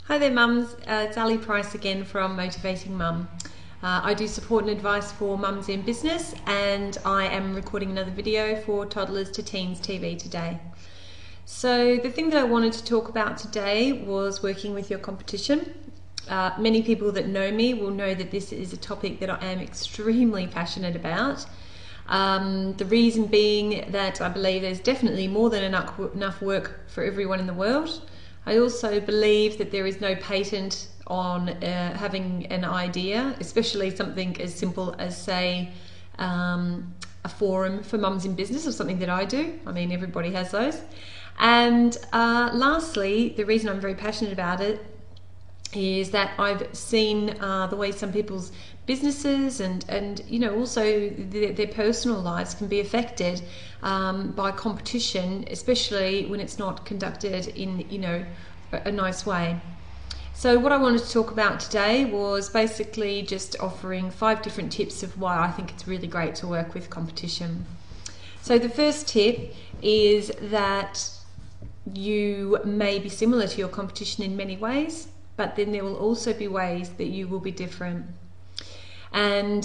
Hi there mums, it's Ali Price again from Motivating Mum. I do support and advice for mums in business, and I am recording another video for Toddlers to Teens TV today. So the thing that I wanted to talk about today was working with your competition. Many people that know me will know that this is a topic that I am extremely passionate about. The reason being that I believe there's definitely more than enough work for everyone in the world. I also believe that there is no patent on having an idea, especially something as simple as, say, a forum for mums in business, or something that I do. I mean, everybody has those. And lastly, the reason I'm very passionate about it is that I've seen the way some people's businesses and you know, also their personal lives can be affected by competition, especially when it's not conducted in, you know, a nice way. So what I wanted to talk about today was basically just offering 5 different tips of why I think it's really great to work with competition. So the first tip is that you may be similar to your competition in many ways, but then there will also be ways that you will be different. And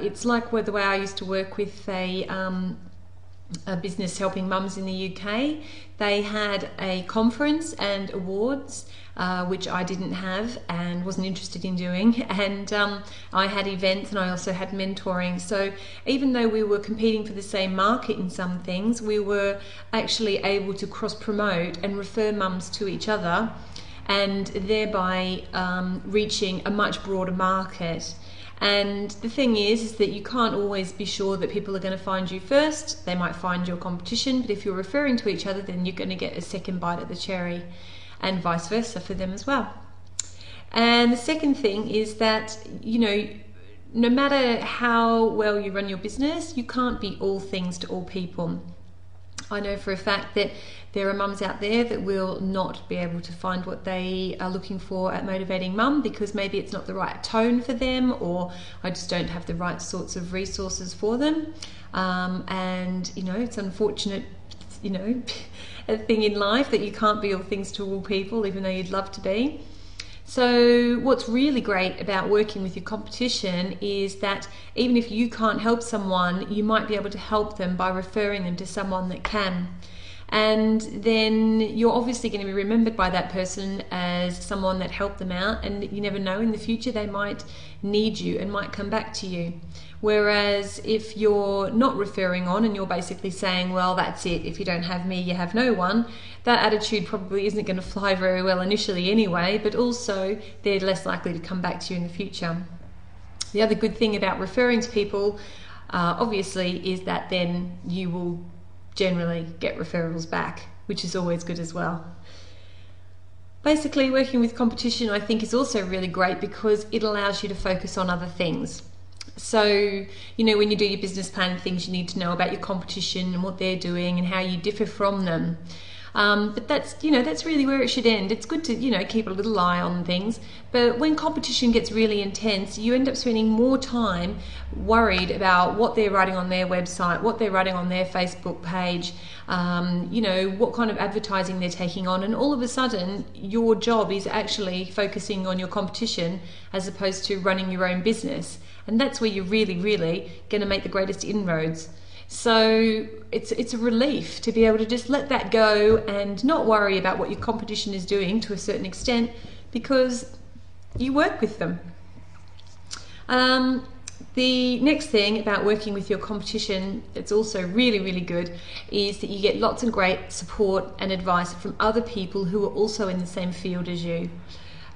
it's like the way I used to work with a business helping mums in the UK. They had a conference and awards, which I didn't have and wasn't interested in doing. And I had events, and I also had mentoring. So even though we were competing for the same market in some things, we were actually able to cross-promote and refer mums to each other, and thereby reaching a much broader market. And the thing is that you can't always be sure that people are going to find you first. They might find your competition, but if you're referring to each other, then you're going to get a second bite at the cherry, and vice versa for them as well. And the second thing is that, you know, no matter how well you run your business, you can't be all things to all people. I know for a fact that there are mums out there that will not be able to find what they are looking for at Motivating Mum, because maybe it's not the right tone for them, or I just don't have the right sorts of resources for them. And you know, it's unfortunate, you know, a thing in life that you can't be all things to all people, even though you'd love to be. So what's really great about working with your competition is that even if you can't help someone, you might be able to help them by referring them to someone that can. And then you're obviously going to be remembered by that person as someone that helped them out, and you never know, in the future they might need you and might come back to you. Whereas if you're not referring on and you're basically saying, well, that's it, if you don't have me, you have no one, that attitude probably isn't going to fly very well initially anyway, but also they're less likely to come back to you in the future. The other good thing about referring to people, obviously, is that then you will generally get referrals back, which is always good as well. Basically, working with competition, I think, is also really great because it allows you to focus on other things. So, you know, when you do your business plan, things you need to know about your competition and what they're doing and how you differ from them. But that's, you know, that's really where it should end. It's good to, you know, keep a little eye on things, but when competition gets really intense, you end up spending more time worried about what they're writing on their website, what they're writing on their Facebook page, you know, what kind of advertising they're taking on, and all of a sudden your job is actually focusing on your competition as opposed to running your own business. And that's where you're really, really going to make the greatest inroads. So it's a relief to be able to just let that go and not worry about what your competition is doing to a certain extent, because you work with them. The next thing about working with your competition that's also really, really good is that you get lots of great support and advice from other people who are also in the same field as you.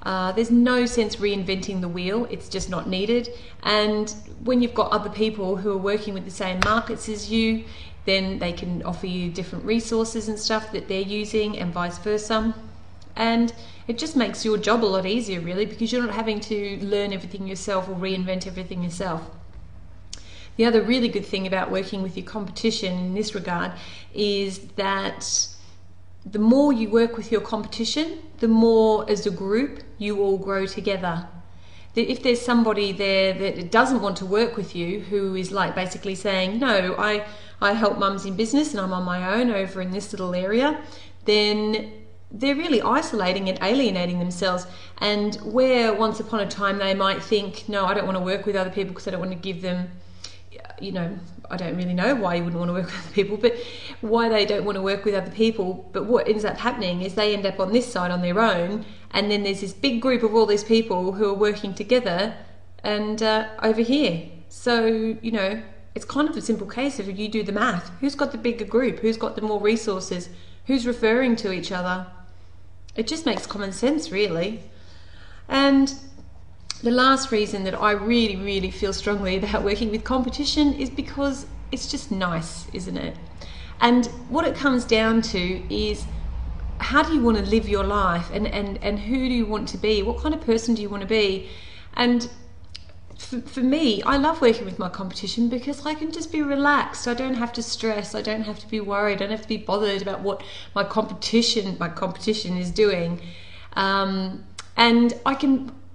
There's no sense reinventing the wheel, it's just not needed. And when you've got other people who are working with the same markets as you, then they can offer you different resources and stuff that they're using, and vice versa. And it just makes your job a lot easier, really, because you're not having to learn everything yourself or reinvent everything yourself. The other really good thing about working with your competition in this regard is that the more you work with your competition, the more as a group you all grow together. If there's somebody there that doesn't want to work with you, who is like basically saying, no, I help mums in business and I'm on my own over in this little area, then they're really isolating and alienating themselves. And where once upon a time they might think, no, I don't want to work with other people because I don't want to give them, you know, I don't really know why you wouldn't want to work with other people, but why they don't want to work with other people. But what ends up happening is they end up on this side on their own, and then there's this big group of all these people who are working together and over here. So, you know, it's kind of a simple case of you do the math. Who's got the bigger group? Who's got the more resources? Who's referring to each other? It just makes common sense, really. And the last reason that I really, really feel strongly about working with competition is because it's just nice, isn't it? And what it comes down to is, how do you want to live your life, and who do you want to be? What kind of person do you want to be? And for me, I love working with my competition because I can just be relaxed. I don't have to stress. I don't have to be worried. I don't have to be bothered about what my competition is doing. And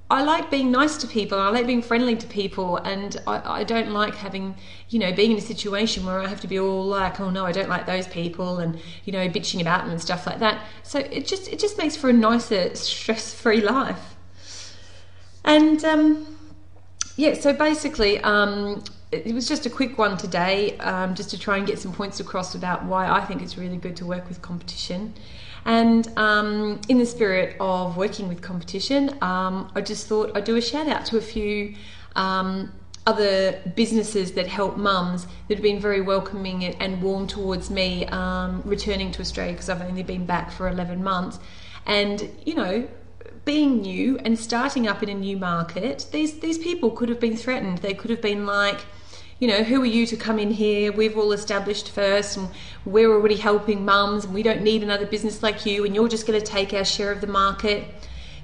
I like being nice to people. I like being friendly to people, and I don't like having, you know, being in a situation where I have to be all like, oh no, I don't like those people, and, you know, bitching about them and stuff like that. So it just makes for a nicer, stress-free life. And yeah, so basically, it was just a quick one today, just to try and get some points across about why I think it's really good to work with competition. And in the spirit of working with competition, I just thought I'd do a shout out to a few other businesses that help mums that have been very welcoming and warm towards me returning to Australia, because I've only been back for 11 months. And, you know, being new and starting up in a new market, these people could have been threatened. They could have been like, you know, who are you to come in here? We've all established first, and we're already helping mums, and we don't need another business like you, and you're just going to take our share of the market.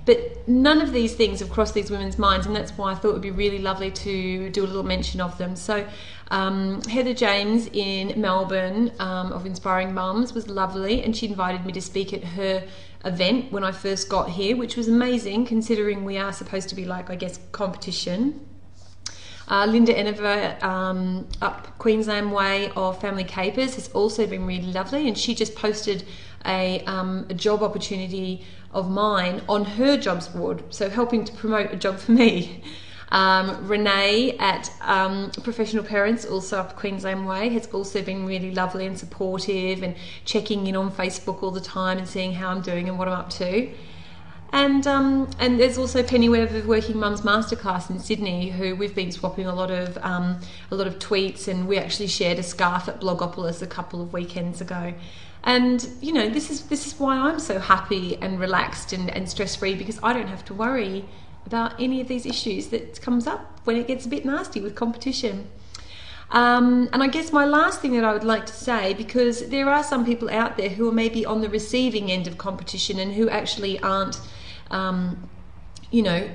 But none of these things have crossed these women's minds, and that's why I thought it would be really lovely to do a little mention of them. So Heather James in Melbourne of Inspiring Mums was lovely, and she invited me to speak at her event when I first got here, which was amazing considering we are supposed to be like, I guess, competition. Linda Enever up Queensland Way of Family Capers has also been really lovely, and she just posted a job opportunity of mine on her jobs board, so helping to promote a job for me. Renee at Professional Parents, also up Queensland Way, has also been really lovely and supportive, and checking in on Facebook all the time and seeing how I'm doing and what I'm up to. And there's also Penny Webb of Working Mums Masterclass in Sydney, who we've been swapping a lot of tweets, and we actually shared a scarf at Blogopolis a couple of weekends ago. And, you know, this is why I'm so happy and relaxed and stress-free, because I don't have to worry about any of these issues that comes up when it gets a bit nasty with competition. And I guess my last thing that I would like to say, because there are some people out there who are maybe on the receiving end of competition and who actually aren't, you know,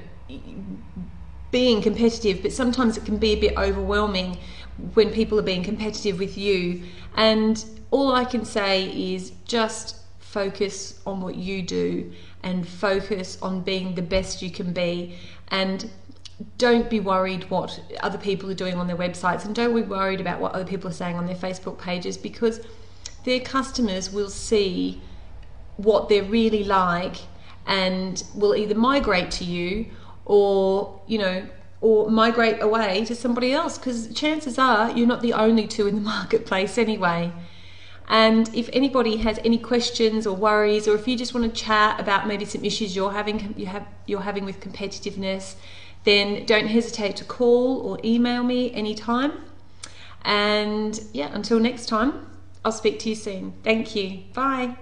being competitive, but sometimes it can be a bit overwhelming when people are being competitive with you. And all I can say is just focus on what you do, and focus on being the best you can be, and don't be worried what other people are doing on their websites, and don't be worried about what other people are saying on their Facebook pages, because their customers will see what they're really like and will either migrate to you, or, you know, or migrate away to somebody else, because chances are you're not the only two in the marketplace anyway. And if anybody has any questions or worries, or if you just want to chat about maybe some issues you're having with competitiveness, then don't hesitate to call or email me anytime. And yeah, until next time, I'll speak to you soon. Thank you. Bye.